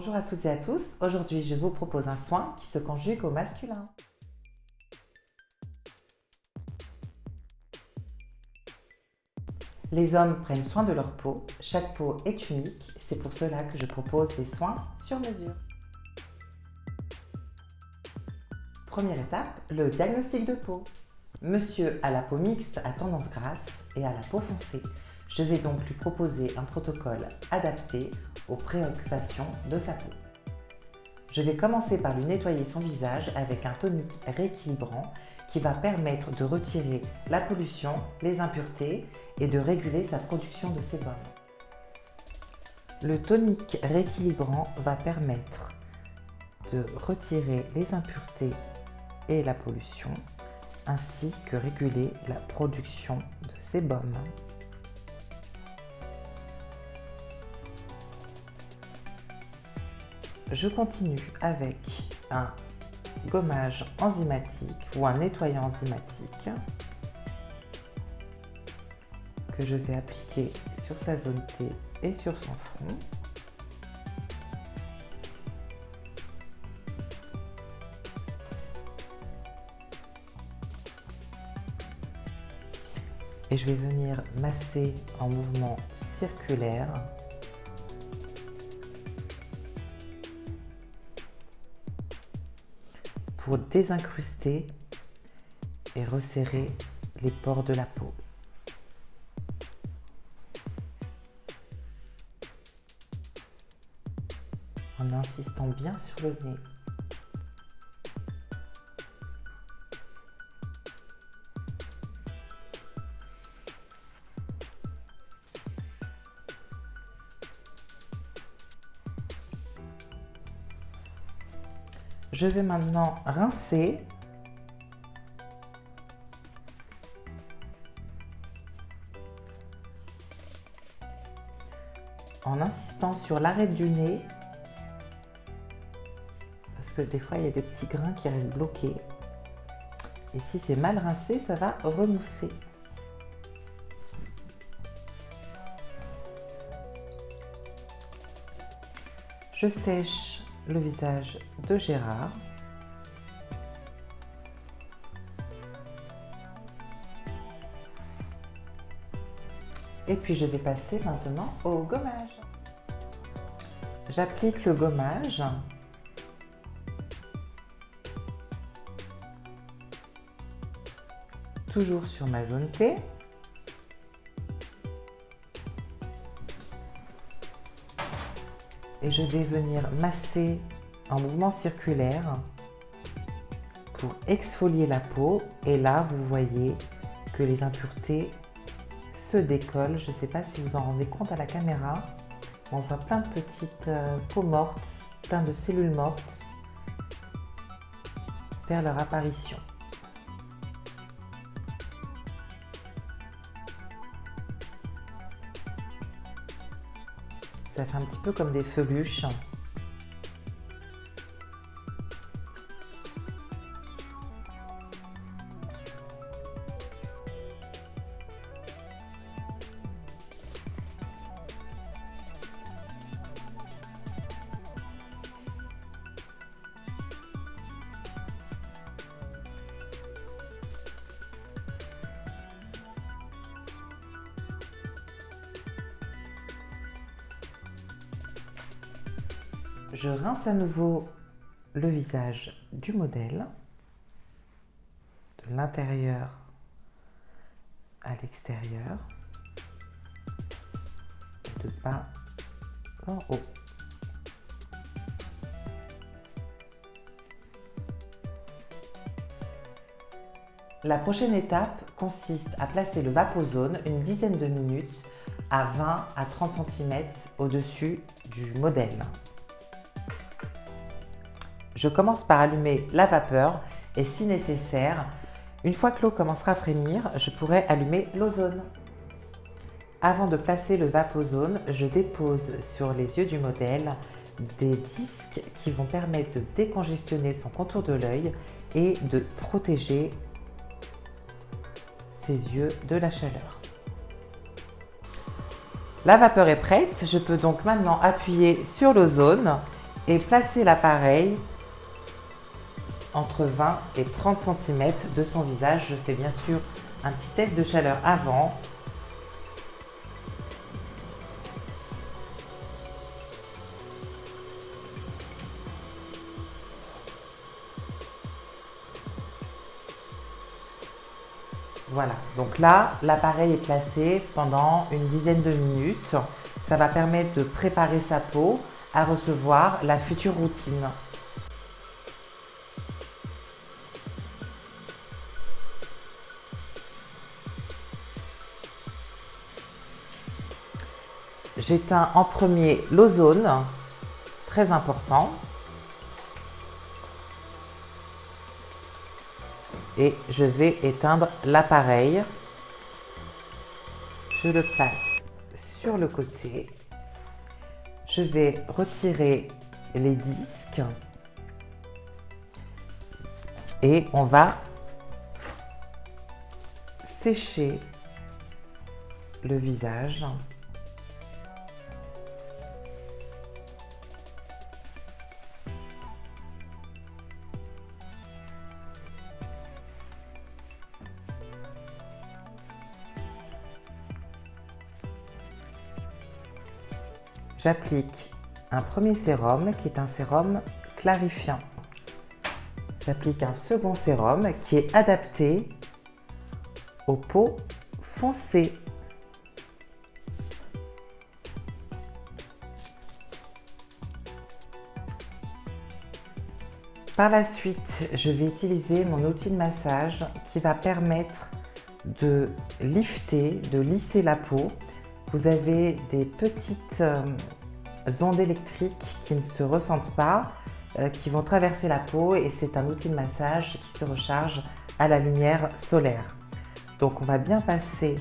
Bonjour à toutes et à tous, aujourd'hui je vous propose un soin qui se conjugue au masculin. Les hommes prennent soin de leur peau, chaque peau est unique, c'est pour cela que je propose des soins sur mesure. Première étape, le diagnostic de peau. Monsieur a la peau mixte à tendance grasse et à la peau foncée. Je vais donc lui proposer un protocole adapté aux préoccupations de sa peau. Je vais commencer par lui nettoyer son visage avec un tonique rééquilibrant qui va permettre de retirer la pollution, les impuretés et de réguler sa production de sébum. Le tonique rééquilibrant va permettre de retirer les impuretés et la pollution, ainsi que réguler la production de sébum. Je continue avec un gommage enzymatique ou un nettoyant enzymatique que je vais appliquer sur sa zone T et sur son front. Et je vais venir masser en mouvement circulaire pour désincruster et resserrer les pores de la peau. En insistant bien sur le nez. Je vais maintenant rincer en insistant sur l'arête du nez parce que des fois il y a des petits grains qui restent bloqués et si c'est mal rincé, ça va remousser. Je sèche le visage de Gérard. Et puis je vais passer maintenant au gommage. J'applique le gommage toujours sur ma zone T. Et je vais venir masser en mouvement circulaire pour exfolier la peau. Et là, vous voyez que les impuretés se décollent. Je ne sais pas si vous en rendez compte à la caméra. On voit plein de petites peaux mortes, plein de cellules mortes faire leur apparition. Ça fait un petit peu comme des feluches. Je rince à nouveau le visage du modèle, de l'intérieur à l'extérieur, de bas en haut. La prochaine étape consiste à placer le Vapozone une dizaine de minutes à 20 à 30 cm au-dessus du modèle. Je commence par allumer la vapeur et si nécessaire, une fois que l'eau commencera à frémir, je pourrai allumer l'ozone. Avant de placer le Vapozone, je dépose sur les yeux du modèle des disques qui vont permettre de décongestionner son contour de l'œil et de protéger ses yeux de la chaleur. La vapeur est prête, je peux donc maintenant appuyer sur l'ozone et placez l'appareil entre 20 et 30 cm de son visage. Je fais bien sûr un petit test de chaleur avant. Voilà, donc là, l'appareil est placé pendant une dizaine de minutes. Ça va permettre de préparer sa peau à recevoir la future routine. J'éteins en premier l'ozone, très important. Et je vais éteindre l'appareil. Je le place sur le côté. Je vais retirer les disques et on va sécher le visage. J'applique un premier sérum qui est un sérum clarifiant. J'applique un second sérum qui est adapté aux peaux foncées. Par la suite, je vais utiliser mon outil de massage qui va permettre de lifter, de lisser la peau. Vous avez des petites ondes électriques qui ne se ressentent pas, qui vont traverser la peau et c'est un outil de massage qui se recharge à la lumière solaire. Donc on va bien passer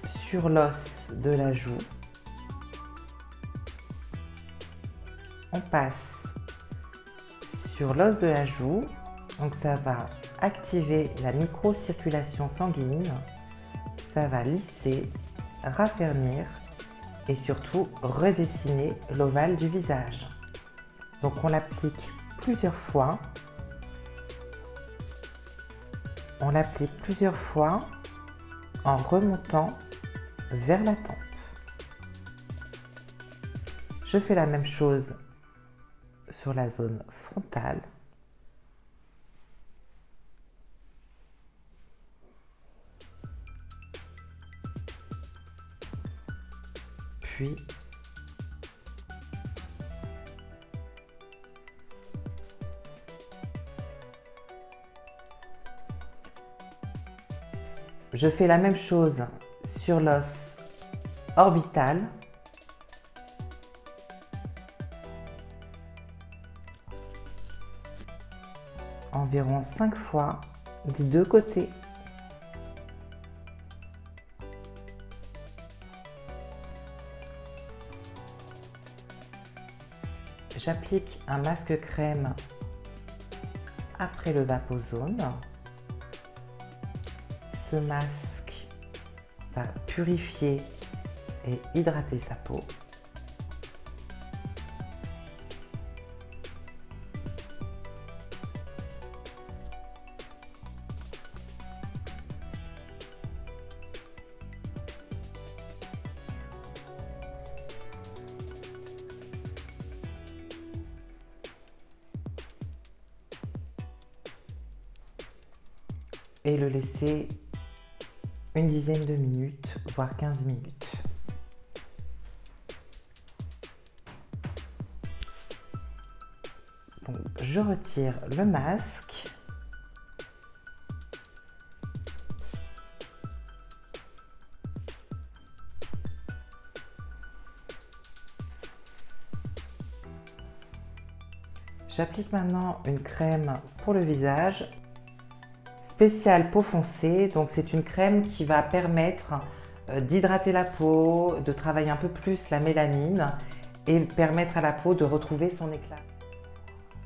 sur l'os de la joue. On passe sur l'os de la joue, donc ça va activer la microcirculation sanguine. Ça va lisser, raffermir et surtout redessiner l'ovale du visage. Donc on l'applique plusieurs fois. On l'applique plusieurs fois en remontant vers la tempe. Je fais la même chose sur la zone frontale. Puis je fais la même chose sur l'os orbital. Environ 5 fois des deux côtés. J'applique un masque crème après le Vapozone. Ce masque va purifier et hydrater sa peau. Et le laisser une dizaine de minutes, voire 15 minutes. Donc, je retire le masque. J'applique maintenant une crème pour le visage. Spéciale peau foncée, donc c'est une crème qui va permettre d'hydrater la peau, de travailler un peu plus la mélanine et permettre à la peau de retrouver son éclat.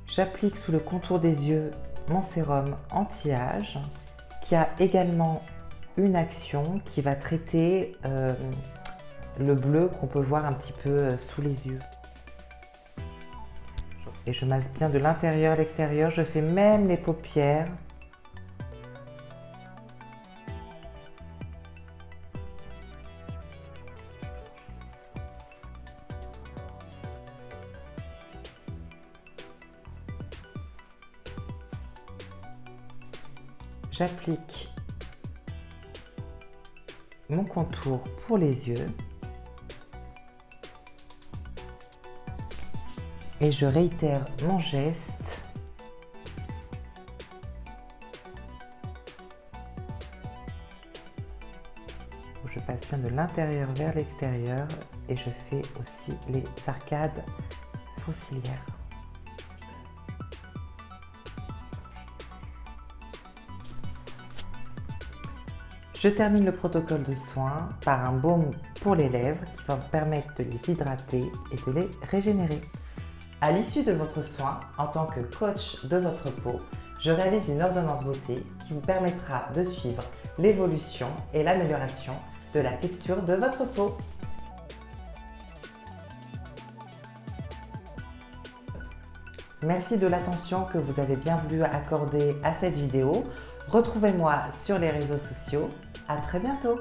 J'applique sous le contour des yeux mon sérum anti-âge qui a également une action qui va traiter le bleu qu'on peut voir un petit peu sous les yeux. Et je masse bien de l'intérieur à l'extérieur, je fais même les paupières. J'applique mon contour pour les yeux et je réitère mon geste où je passe bien de l'intérieur vers l'extérieur et je fais aussi les arcades sourcilières. Je termine le protocole de soins par un baume pour les lèvres qui va me permettre de les hydrater et de les régénérer. À l'issue de votre soin, en tant que coach de votre peau, je réalise une ordonnance beauté qui vous permettra de suivre l'évolution et l'amélioration de la texture de votre peau. Merci de l'attention que vous avez bien voulu accorder à cette vidéo. Retrouvez-moi sur les réseaux sociaux. À très bientôt!